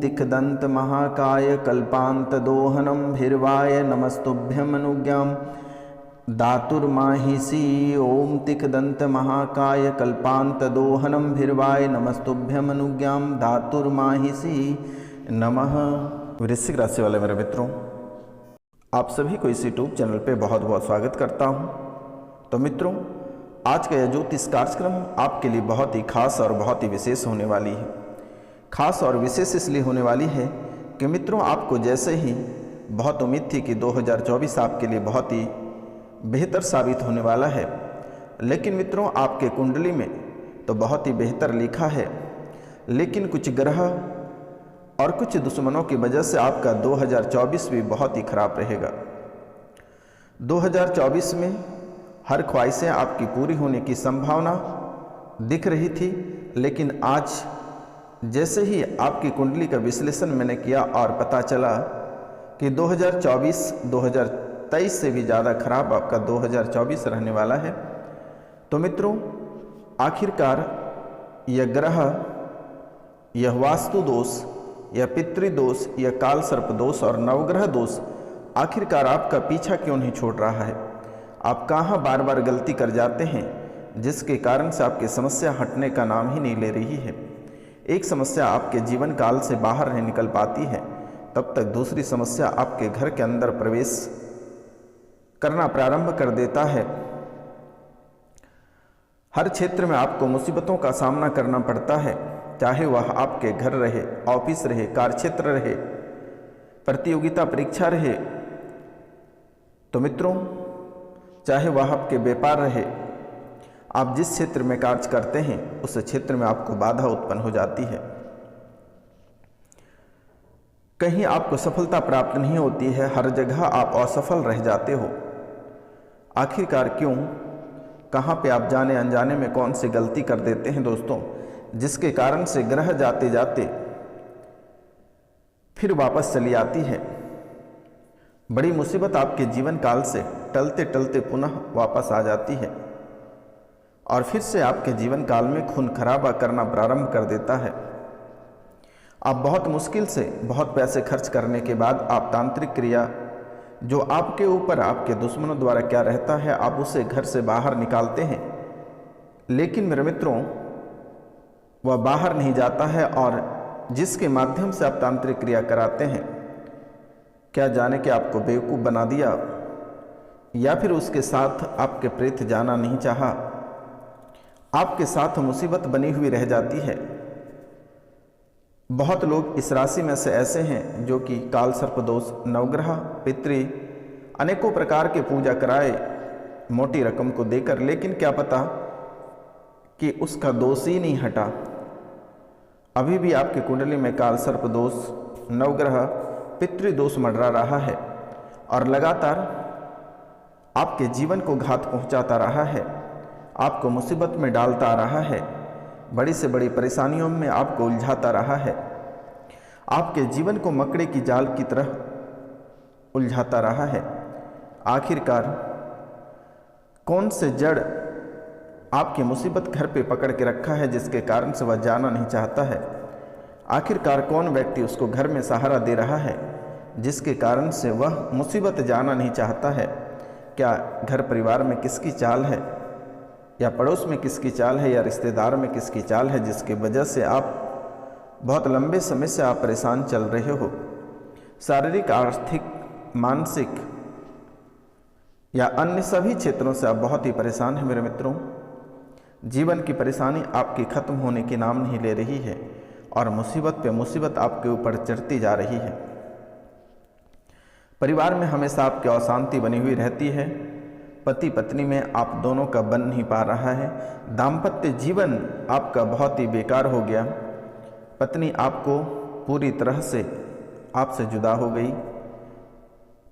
तिखदंत महाकाय कल्पांत दोहनम भीर्वाय नमस्तुभ्यमनुज्ञां दातुर्माहिषी। ओम तिखदंत महाकाय कल्पांत दोहनम भीर्वाय नमस्तुभ्यमनुज्ञां दातुर्माहिषी नमः। वृश्चिक राशि वाले मेरे मित्रों, आप सभी को इस यूट्यूब चैनल पे बहुत बहुत स्वागत करता हूँ। तो मित्रों, आज का यह ज्योतिष कार्यक्रम आपके लिए बहुत ही खास और बहुत ही विशेष होने वाली है। खास और विशेष इसलिए होने वाली है कि मित्रों, आपको जैसे ही बहुत उम्मीद थी कि 2024 आपके लिए बहुत ही बेहतर साबित होने वाला है, लेकिन मित्रों आपके कुंडली में तो बहुत ही बेहतर लिखा है, लेकिन कुछ ग्रह और कुछ दुश्मनों की वजह से आपका 2024 भी बहुत ही खराब रहेगा। 2024 में हर ख्वाहिशें आपकी पूरी होने की संभावना दिख रही थी, लेकिन आज जैसे ही आपकी कुंडली का विश्लेषण मैंने किया और पता चला कि 2024 2023 से भी ज़्यादा खराब आपका 2024 रहने वाला है। तो मित्रों, आखिरकार यह ग्रह, यह वास्तु दोष, यह पितृदोष, यह काल सर्प दोष और नवग्रह दोष आखिरकार आपका पीछा क्यों नहीं छोड़ रहा है? आप कहाँ बार बार गलती कर जाते हैं जिसके कारण से आपकी समस्या हटने का नाम ही नहीं ले रही है। एक समस्या आपके जीवन काल से बाहर नहीं निकल पाती है, तब तक दूसरी समस्या आपके घर के अंदर प्रवेश करना प्रारंभ कर देता है। हर क्षेत्र में आपको मुसीबतों का सामना करना पड़ता है, चाहे वह आपके घर रहे, ऑफिस रहे, कार्यक्षेत्र रहे, प्रतियोगिता परीक्षा रहे। तो मित्रों, चाहे वह आपके व्यापार रहे, आप जिस क्षेत्र में कार्य करते हैं उस क्षेत्र में आपको बाधा उत्पन्न हो जाती है। कहीं आपको सफलता प्राप्त नहीं होती है, हर जगह आप असफल रह जाते हो। आखिरकार क्यों? कहाँ पे आप जाने अनजाने में कौन सी गलती कर देते हैं दोस्तों, जिसके कारण से ग्रह जाते जाते फिर वापस चली आती है। बड़ी मुसीबत आपके जीवन काल से टलते टलते पुनः वापस आ जाती है और फिर से आपके जीवन काल में खून खराबा करना प्रारंभ कर देता है। आप बहुत मुश्किल से बहुत पैसे खर्च करने के बाद आप तांत्रिक क्रिया जो आपके ऊपर आपके दुश्मनों द्वारा क्या रहता है, आप उसे घर से बाहर निकालते हैं, लेकिन मेरे मित्रों वह बाहर नहीं जाता है। और जिसके माध्यम से आप तांत्रिक क्रिया कराते हैं, क्या जाने कि आपको बेवकूफ़ बना दिया या फिर उसके साथ आपके प्रेत जाना नहीं चाहा, आपके साथ मुसीबत बनी हुई रह जाती है। बहुत लोग इस राशि में से ऐसे हैं जो कि काल सर्प दोष, नवग्रह, पितृ, अनेकों प्रकार के पूजा कराए मोटी रकम को देकर, लेकिन क्या पता कि उसका दोष ही नहीं हटा। अभी भी आपकी कुंडली में काल सर्प दोष, नवग्रह, पितृदोष मंडरा रहा है और लगातार आपके जीवन को घात पहुंचाता रहा है, आपको मुसीबत में डालता आ रहा है, बड़ी से बड़ी परेशानियों में आपको उलझाता रहा है, आपके जीवन को मकड़े की जाल की तरह उलझाता रहा है। आखिरकार कौन से जड़ आपकी मुसीबत घर पे पकड़ के रखा है जिसके कारण से वह जाना नहीं चाहता है? आखिरकार कौन व्यक्ति उसको घर में सहारा दे रहा है जिसके कारण से वह मुसीबत जाना नहीं चाहता है? क्या घर परिवार में किसकी चाल है, या पड़ोस में किसकी चाल है, या रिश्तेदार में किसकी चाल है, जिसकी वजह से आप बहुत लंबे समय से आप परेशान चल रहे हो? शारीरिक, आर्थिक, मानसिक या अन्य सभी क्षेत्रों से आप बहुत ही परेशान हैं मेरे मित्रों। जीवन की परेशानी आपकी खत्म होने के नाम नहीं ले रही है और मुसीबत पे मुसीबत आपके ऊपर चढ़ती जा रही है। परिवार में हमेशा आपकी अशांति बनी हुई रहती है, पति पत्नी में आप दोनों का बन नहीं पा रहा है, दाम्पत्य जीवन आपका बहुत ही बेकार हो गया, पत्नी आपको पूरी तरह से आपसे जुदा हो गई,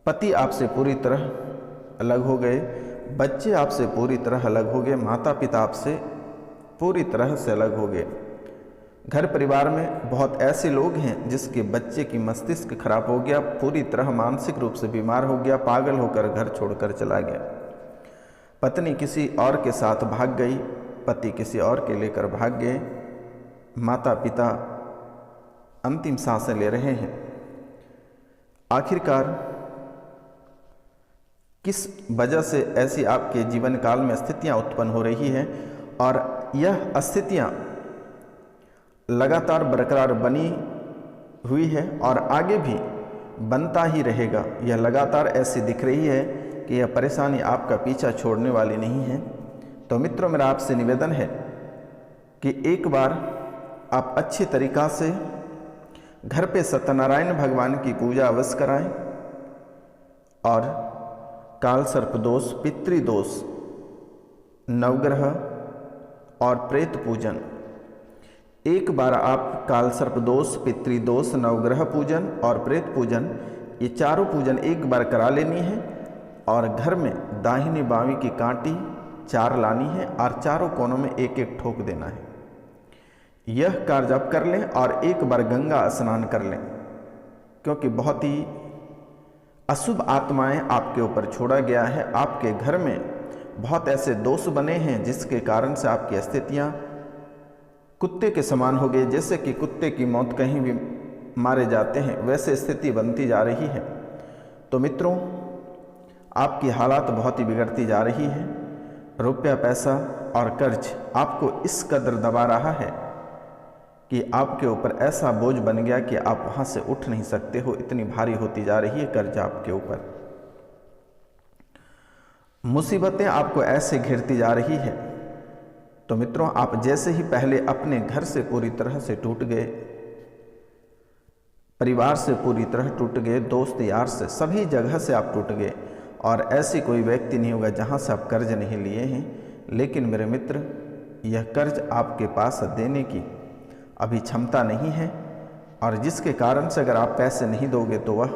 पति आपसे पूरी तरह अलग हो गए, बच्चे आपसे पूरी तरह अलग हो गए, माता पिता आपसे पूरी तरह से अलग हो गए। घर परिवार में बहुत ऐसे लोग हैं जिसके बच्चे की मस्तिष्क खराब हो गया, पूरी तरह मानसिक रूप से बीमार हो गया, पागल होकर घर छोड़कर चला गया। पत्नी किसी और के साथ भाग गई, पति किसी और के लेकर भाग गए, माता पिता अंतिम सांसें ले रहे हैं। आखिरकार किस वजह से ऐसी आपके जीवन काल में स्थितियां उत्पन्न हो रही है और यह स्थितियां लगातार बरकरार बनी हुई है और आगे भी बनता ही रहेगा। यह लगातार ऐसी दिख रही है कि यह परेशानी आपका पीछा छोड़ने वाली नहीं है। तो मित्रों, मेरा आपसे निवेदन है कि एक बार आप अच्छी तरीक़ा से घर पे सत्यनारायण भगवान की पूजा अवश्य कराएं और काल सर्प दोष, पितृदोष, नवग्रह और प्रेत पूजन, एक बार आप काल सर्प दोष, पितृदोष, नवग्रह पूजन और प्रेत पूजन, ये चारों पूजन एक बार करा लेनी है और घर में दाहिनी बावीं की कांटी 4 लानी है और चारों कोनों में एक एक ठोक देना है। यह कार्य आप कर लें और एक बार गंगा स्नान कर लें, क्योंकि बहुत ही अशुभ आत्माएं आपके ऊपर छोड़ा गया है। आपके घर में बहुत ऐसे दोष बने हैं जिसके कारण से आपकी स्थितियां कुत्ते के समान हो गई। जैसे कि कुत्ते की मौत कहीं भी मारे जाते हैं, वैसे स्थिति बनती जा रही है। तो मित्रों, आपकी हालात बहुत ही बिगड़ती जा रही है। रुपया, पैसा और कर्ज आपको इस कदर दबा रहा है कि आपके ऊपर ऐसा बोझ बन गया कि आप वहाँ से उठ नहीं सकते हो। इतनी भारी होती जा रही है कर्ज आपके ऊपर। मुसीबतें आपको ऐसे घिरती जा रही है। तो मित्रों, आप जैसे ही पहले अपने घर से पूरी तरह से टूट गए, परिवार से पूरी तरह टूट गए, दोस्त यार से, सभी जगह से आप टूट गए और ऐसी कोई व्यक्ति नहीं होगा जहाँ से आप कर्ज नहीं लिए हैं। लेकिन मेरे मित्र, यह कर्ज आपके पास देने की अभी क्षमता नहीं है और जिसके कारण से अगर आप पैसे नहीं दोगे तो वह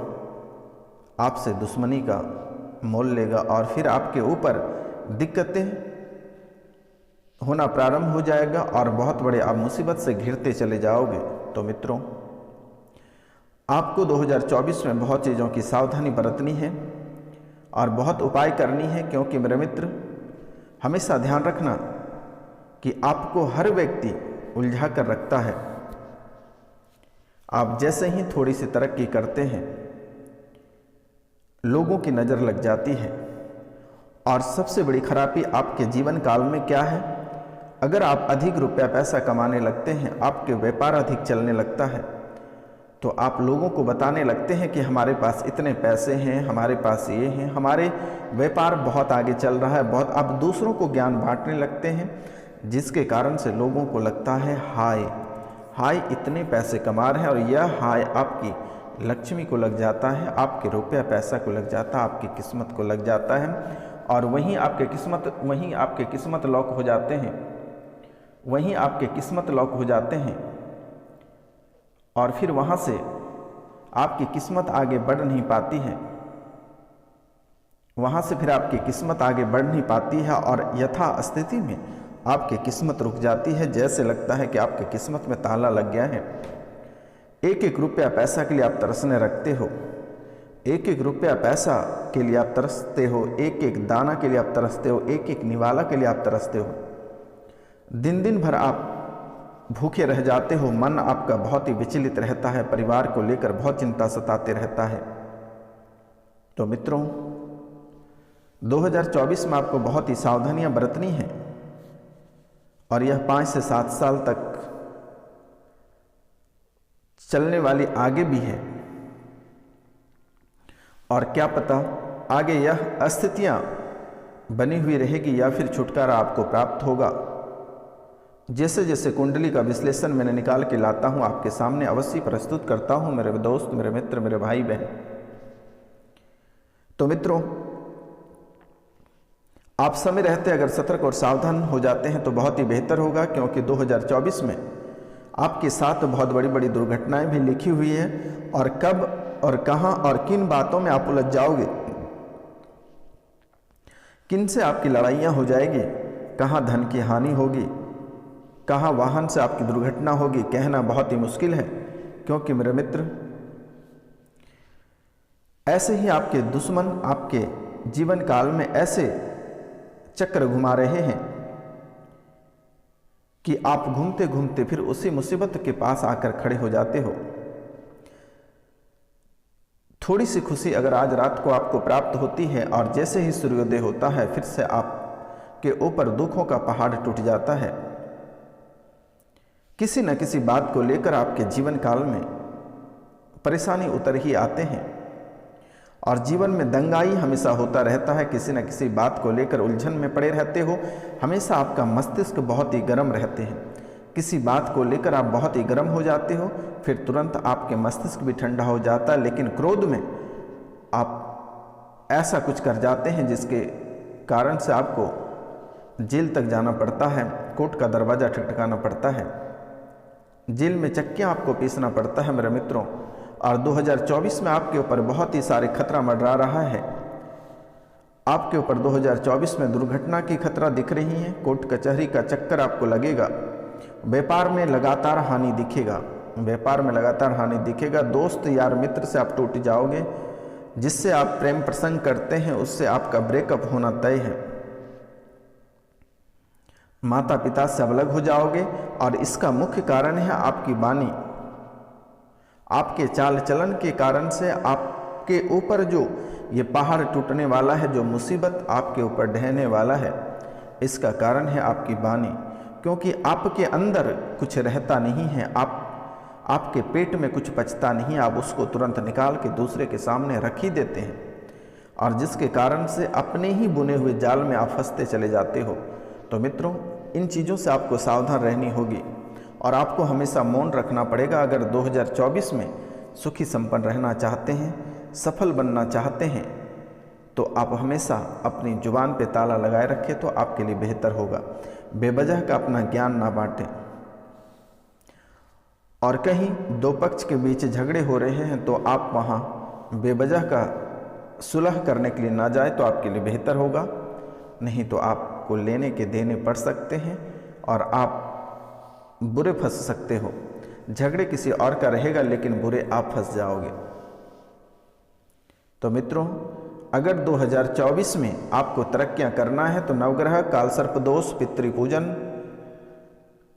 आपसे दुश्मनी का मोल लेगा और फिर आपके ऊपर दिक्कतें होना प्रारंभ हो जाएगा और बहुत बड़े आप मुसीबत से घिरते चले जाओगे। तो मित्रों, आपको 2024 में बहुत चीज़ों की सावधानी बरतनी है और बहुत उपाय करनी है, क्योंकि मेरे मित्र, हमेशा ध्यान रखना कि आपको हर व्यक्ति उलझा कर रखता है। आप जैसे ही थोड़ी सी तरक्की करते हैं, लोगों की नज़र लग जाती है। और सबसे बड़ी खराबी आपके जीवन काल में क्या है? अगर आप अधिक रुपया पैसा कमाने लगते हैं, आपके व्यापार अधिक चलने लगता है, तो आप लोगों को बताने लगते हैं कि हमारे पास इतने पैसे हैं, हमारे पास ये हैं, हमारे व्यापार बहुत आगे चल रहा है, बहुत। आप दूसरों को ज्ञान बांटने लगते हैं, जिसके कारण से लोगों को लगता है हाय इतने पैसे कमा रहे हैं, और यह हाय आपकी लक्ष्मी को लग जाता है, आपके रुपया पैसा को लग जाता है, आपकी किस्मत को लग जाता है और वहीं आपके किस्मत लॉक हो जाते हैं, वहीं आपके किस्मत लॉक हो जाते हैं और फिर वहाँ से आपकी किस्मत आगे बढ़ नहीं पाती है। वहाँ से फिर आपकी किस्मत आगे बढ़ नहीं पाती है और यथा स्थिति में आपकी किस्मत रुक जाती है। जैसे लगता है कि आपकी किस्मत में ताला लग गया है। एक एक रुपया पैसा के लिए आप तरसने रखते हो, एक एक रुपया पैसा के लिए आप तरसते हो, एक एक दाना के लिए आप तरसते हो, एक एक निवाला के लिए आप तरसते हो। दिन दिन भर आप भूखे रह जाते हो, मन आपका बहुत ही विचलित रहता है, परिवार को लेकर बहुत चिंता सताते रहता है। तो मित्रों, 2024 में आपको बहुत ही सावधानियां बरतनी है और यह 5 से 7 साल तक चलने वाली आगे भी है और क्या पता आगे यह स्थितियां बनी हुई रहेगी या फिर छुटकारा आपको प्राप्त होगा। जैसे जैसे कुंडली का विश्लेषण मैंने निकाल के लाता हूं, आपके सामने अवश्य प्रस्तुत करता हूं मेरे दोस्त, मेरे मित्र, मेरे भाई बहन। तो मित्रों, आप समय रहते अगर सतर्क और सावधान हो जाते हैं तो बहुत ही बेहतर होगा, क्योंकि 2024 में आपके साथ बहुत बड़ी बड़ी दुर्घटनाएं भी लिखी हुई है और कब और कहां और किन बातों में आप उलझ जाओगे, किन से आपकी लड़ाइयां हो जाएगी, कहां धन की हानि होगी, कहां वाहन से आपकी दुर्घटना होगी, कहना बहुत ही मुश्किल है। क्योंकि मेरे मित्र, ऐसे ही आपके दुश्मन आपके जीवन काल में ऐसे चक्र घुमा रहे हैं कि आप घूमते घूमते फिर उसी मुसीबत के पास आकर खड़े हो जाते हो। थोड़ी सी खुशी अगर आज रात को आपको प्राप्त होती है और जैसे ही सूर्योदय होता है फिर से आपके ऊपर दुखों का पहाड़ टूट जाता है। किसी न किसी बात को लेकर आपके जीवन काल में परेशानी उतर ही आते हैं और जीवन में दंगाई हमेशा होता रहता है। किसी न किसी बात को लेकर उलझन में पड़े रहते हो, हमेशा आपका मस्तिष्क बहुत ही गर्म रहते हैं। किसी बात को लेकर आप बहुत ही गर्म हो जाते हो, फिर तुरंत आपके मस्तिष्क भी ठंडा हो जाता है, लेकिन क्रोध में आप ऐसा कुछ कर जाते हैं जिसके कारण से आपको जेल तक जाना पड़ता है, कोर्ट का दरवाज़ा ठकठकाना पड़ता है, जेल में चक्कियाँ आपको पीसना पड़ता है मेरे मित्रों। और 2024 में आपके ऊपर बहुत ही सारे खतरा मंडरा रहा है। आपके ऊपर 2024 में दुर्घटना की खतरा दिख रही है, कोर्ट कचहरी का चक्कर आपको लगेगा, व्यापार में लगातार हानि दिखेगा, व्यापार में लगातार हानि दिखेगा। दोस्त यार मित्र से आप टूट जाओगे, जिससे आप प्रेम प्रसंग करते हैं उससे आपका ब्रेकअप होना तय है। माता पिता से अलग हो जाओगे और इसका मुख्य कारण है आपकी वाणी, आपके चाल चलन के कारण से आपके ऊपर जो ये पहाड़ टूटने वाला है, जो मुसीबत आपके ऊपर ढहने वाला है, इसका कारण है आपकी वाणी। क्योंकि आपके अंदर कुछ रहता नहीं है, आपके पेट में कुछ पचता नहीं, आप उसको तुरंत निकाल के दूसरे के सामने रख ही देते हैं और जिसके कारण से अपने ही बुने हुए जाल में आप फंसते चले जाते हो। तो मित्रों, इन चीज़ों से आपको सावधान रहनी होगी और आपको हमेशा मौन रखना पड़ेगा। अगर 2024 में सुखी संपन्न रहना चाहते हैं, सफल बनना चाहते हैं, तो आप हमेशा अपनी जुबान पे ताला लगाए रखें तो आपके लिए बेहतर होगा। बेवजह का अपना ज्ञान ना बांटें और कहीं दो पक्ष के बीच झगड़े हो रहे हैं तो आप वहाँ बेवजह का सुलह करने के लिए ना जाए तो आपके लिए बेहतर होगा। नहीं तो आपको लेने के देने पड़ सकते हैं और आप बुरे फंस सकते हो। झगड़े किसी और का रहेगा लेकिन बुरे आप फंस जाओगे। तो मित्रों, अगर 2024 में आपको तरक्कियां करना है तो नवग्रह, कालसर्प दोष, पितृपूजन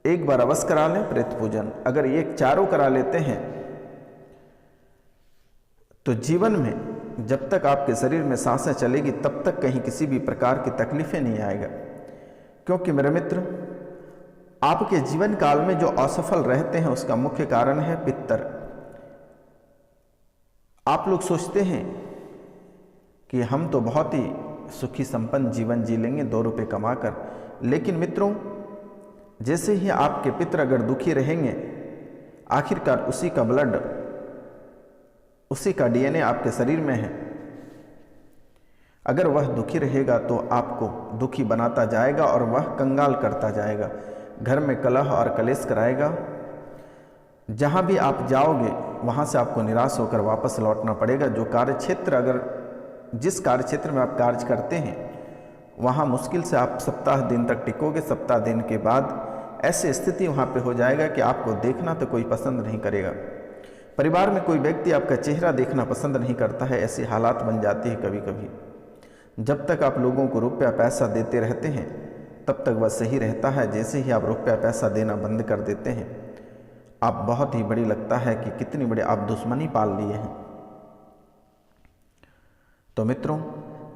एक बार अवश्य करा लें, प्रेत पूजन। अगर ये चारों करा लेते हैं तो जीवन में जब तक आपके शरीर में सांसें चलेगी तब तक कहीं किसी भी प्रकार की तकलीफें नहीं आएगा। क्योंकि मेरे मित्र, आपके जीवन काल में जो असफल रहते हैं उसका मुख्य कारण है पितर। आप लोग सोचते हैं कि हम तो बहुत ही सुखी संपन्न जीवन जी लेंगे 2 रुपये कमाकर, लेकिन मित्रों, जैसे ही आपके पितर अगर दुखी रहेंगे, आखिरकार उसी का ब्लड, उसी का डीएनए आपके शरीर में है। अगर वह दुखी रहेगा तो आपको दुखी बनाता जाएगा और वह कंगाल करता जाएगा, घर में कलह और कलेश कराएगा। जहाँ भी आप जाओगे वहाँ से आपको निराश होकर वापस लौटना पड़ेगा। जो कार्यक्षेत्र, अगर जिस कार्यक्षेत्र में आप कार्य करते हैं वहाँ मुश्किल से आप सप्ताह दिन तक टिकोगे। सप्ताह दिन के बाद ऐसी स्थिति वहाँ पे हो जाएगा कि आपको देखना तो कोई पसंद नहीं करेगा। परिवार में कोई व्यक्ति आपका चेहरा देखना पसंद नहीं करता है। ऐसी हालात बन जाती है कभी कभी। जब तक आप लोगों को रुपया पैसा देते रहते हैं तब तक वह सही रहता है। जैसे ही आप रुपया पैसा देना बंद कर देते हैं, आप बहुत ही बड़ी लगता है कि कितनी बड़ी आप दुश्मनी पाल लिए हैं। तो मित्रों,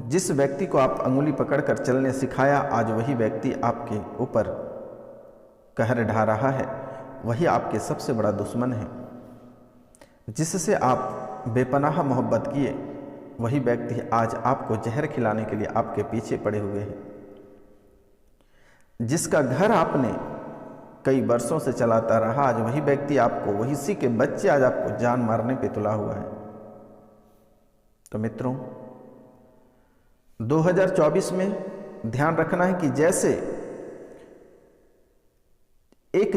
जिस व्यक्ति को आप अंगुली पकड़कर चलने सिखाया, आज वही व्यक्ति आपके ऊपर कहर ढा रहा है। वही आपके सबसे बड़ा दुश्मन है। जिससे आप बेपनाह मोहब्बत किए, वही व्यक्ति आज आपको जहर खिलाने के लिए आपके पीछे पड़े हुए हैं। जिसका घर आपने कई वर्षों से चलाता रहा, आज वही व्यक्ति आपको, वही सी के बच्चे आज आपको जान मारने पे तुला हुआ है। तो मित्रों, 2024 में ध्यान रखना है कि जैसे 1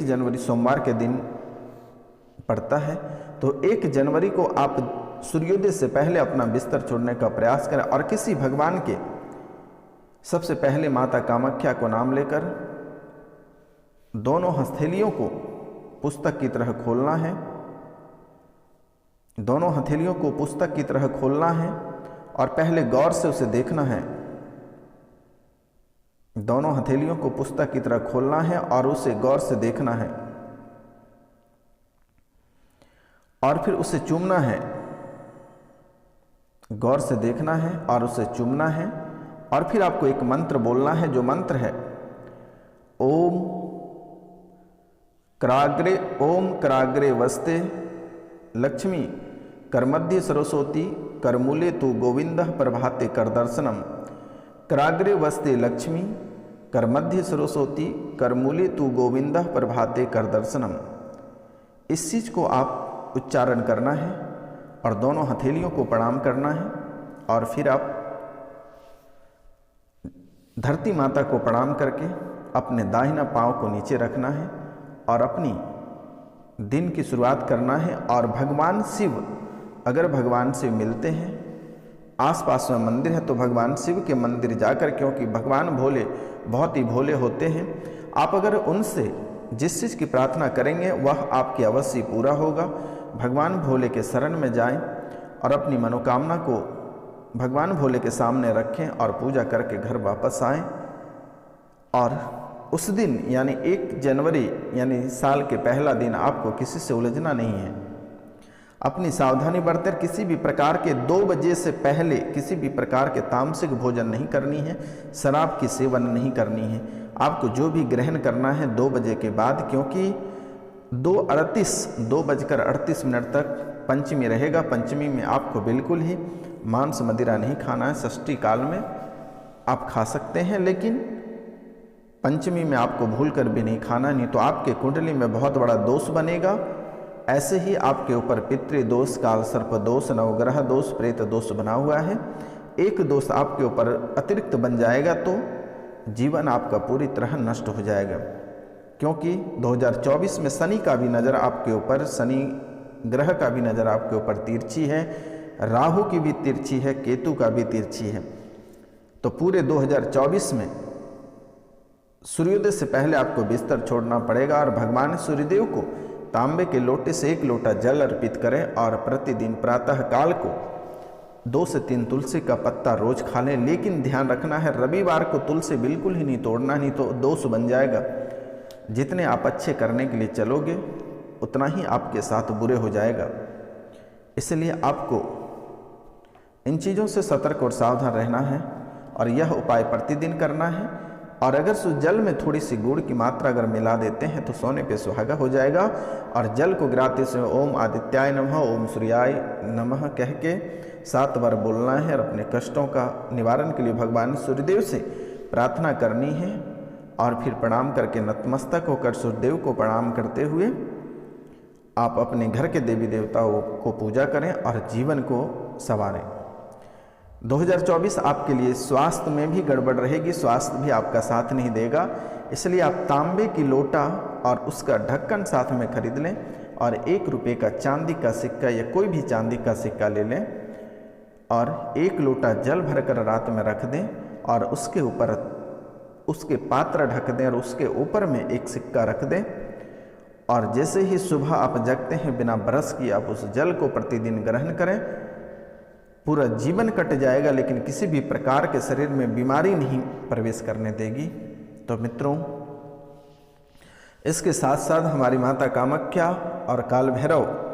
जनवरी सोमवार के दिन पड़ता है, तो 1 जनवरी को आप सूर्योदय से पहले अपना बिस्तर छोड़ने का प्रयास करें और किसी भगवान के, सबसे पहले माता कामाख्या को नाम लेकर दोनों हथेलियों को पुस्तक की तरह खोलना है। दोनों हथेलियों को पुस्तक की तरह खोलना है और पहले गौर से उसे देखना है। दोनों हथेलियों को पुस्तक की तरह खोलना है और उसे गौर से देखना है और फिर उसे चूमना है, गौर से देखना है और उसे चूमना है। और फिर आपको एक मंत्र बोलना है, जो मंत्र है ओम कराग्रे वस्ते लक्ष्मी करमध्य सरस्वती करमूले तु गोविंदः प्रभाते कर दर्शनम। कराग्रे वस्ते लक्ष्मी करमध्य सरस्वती करमूले तु गोविंदः प्रभाते कर दर्शनम। इस चीज़ को आप उच्चारण करना है और दोनों हथेलियों को प्रणाम करना है। और फिर आप धरती माता को प्रणाम करके अपने दाहिना पांव को नीचे रखना है और अपनी दिन की शुरुआत करना है। और भगवान शिव, अगर भगवान शिव मिलते हैं, आसपास में मंदिर है, तो भगवान शिव के मंदिर जाकर, क्योंकि भगवान भोले बहुत ही भोले होते हैं, आप अगर उनसे जिस चीज़ की प्रार्थना करेंगे वह आपकी अवश्य पूरा होगा। भगवान भोले के शरण में जाएं और अपनी मनोकामना को भगवान भोले के सामने रखें और पूजा करके घर वापस आएं। और उस दिन यानी 1 जनवरी यानी साल के पहला दिन आपको किसी से उलझना नहीं है। अपनी सावधानी बरतें, किसी भी प्रकार के 2 बजे से पहले किसी भी प्रकार के तामसिक भोजन नहीं करनी है, शराब की सेवन नहीं करनी है। आपको जो भी ग्रहण करना है 2 बजे के बाद, क्योंकि 2:38 तक पंचमी रहेगा। पंचमी में आपको बिल्कुल ही मांस मदिरा नहीं खाना है। षष्ठी काल में आप खा सकते हैं, लेकिन पंचमी में आपको भूल कर भी नहीं खाना, नहीं तो आपके कुंडली में बहुत बड़ा दोष बनेगा। ऐसे ही आपके ऊपर पितृदोष, काल सर्प दोष, नवग्रह दोष, प्रेत दोष बना हुआ है। एक दोष आपके ऊपर अतिरिक्त बन जाएगा तो जीवन आपका पूरी तरह नष्ट हो जाएगा। क्योंकि 2024 में शनि का भी नज़र आपके ऊपर, शनि ग्रह का भी नज़र आपके ऊपर तिरछी है, राहु की भी तिरछी है, केतु का भी तिरछी है। तो पूरे 2024 में सूर्योदय से पहले आपको बिस्तर छोड़ना पड़ेगा और भगवान सूर्यदेव को तांबे के लोटे से 1 लोटा जल अर्पित करें और प्रतिदिन प्रातः काल को 2 से 3 तुलसी का पत्ता रोज खा लें। लेकिन ध्यान रखना है, रविवार को तुलसी बिल्कुल ही नहीं तोड़ना, नहीं तो दोष बन जाएगा। जितने आप अच्छे करने के लिए चलोगे उतना ही आपके साथ बुरे हो जाएगा। इसलिए आपको इन चीज़ों से सतर्क और सावधान रहना है और यह उपाय प्रतिदिन करना है। और अगर उस जल में थोड़ी सी गुड़ की मात्रा अगर मिला देते हैं तो सोने पे सुहागा हो जाएगा। और जल को गिराते समय ओम आदित्याय नमः, ओम सूर्याय नमः कह के 7 बार बोलना है और अपने कष्टों का निवारण के लिए भगवान सूर्यदेव से प्रार्थना करनी है। और फिर प्रणाम करके नतमस्तक होकर सूर्यदेव को प्रणाम करते हुए आप अपने घर के देवी देवताओं को पूजा करें और जीवन को संवारें। 2024 आपके लिए स्वास्थ्य में भी गड़बड़ रहेगी, स्वास्थ्य भी आपका साथ नहीं देगा। इसलिए आप तांबे की लोटा और उसका ढक्कन साथ में खरीद लें और 1 रुपये का चांदी का सिक्का या कोई भी चांदी का सिक्का ले लें और 1 लोटा जल भरकर रात में रख दें और उसके ऊपर उसके पात्र ढक दें और उसके ऊपर में 1 सिक्का रख दें। और जैसे ही सुबह आप जगते हैं बिना ब्रश किए आप उस जल को प्रतिदिन ग्रहण करें। पूरा जीवन कट जाएगा लेकिन किसी भी प्रकार के शरीर में बीमारी नहीं प्रवेश करने देगी। तो मित्रों, इसके साथ साथ हमारी माता कामाख्या और काल भैरव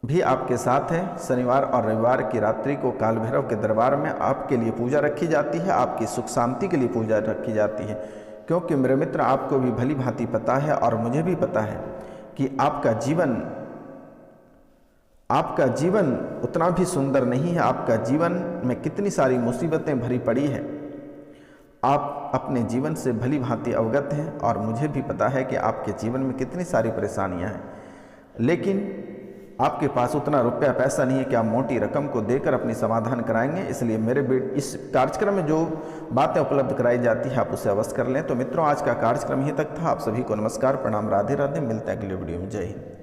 भी आपके साथ है। शनिवार और रविवार की रात्रि को काल भैरव के दरबार में आपके लिए पूजा रखी जाती है, आपकी सुख शांति के लिए पूजा रखी जाती है। क्योंकि मेरे मित्र, आपको भी भली भांति पता है और मुझे भी पता है कि आपका जीवन उतना भी सुंदर नहीं है। आपका जीवन में कितनी सारी मुसीबतें भरी पड़ी है। आप अपने जीवन से भली भांति अवगत हैं और मुझे भी पता है कि आपके जीवन में कितनी सारी परेशानियां हैं। लेकिन आपके पास उतना रुपया पैसा नहीं है कि आप मोटी रकम को देकर अपनी समाधान कराएंगे। इसलिए इस कार्यक्रम में जो बातें उपलब्ध कराई जाती है आप उसे अवश्य कर लें। तो मित्रों, आज का कार्यक्रम यहीं तक था। आप सभी को नमस्कार, प्रणाम, राधे राधे। मिलते हैं अगले वीडियो में। जय हिंद।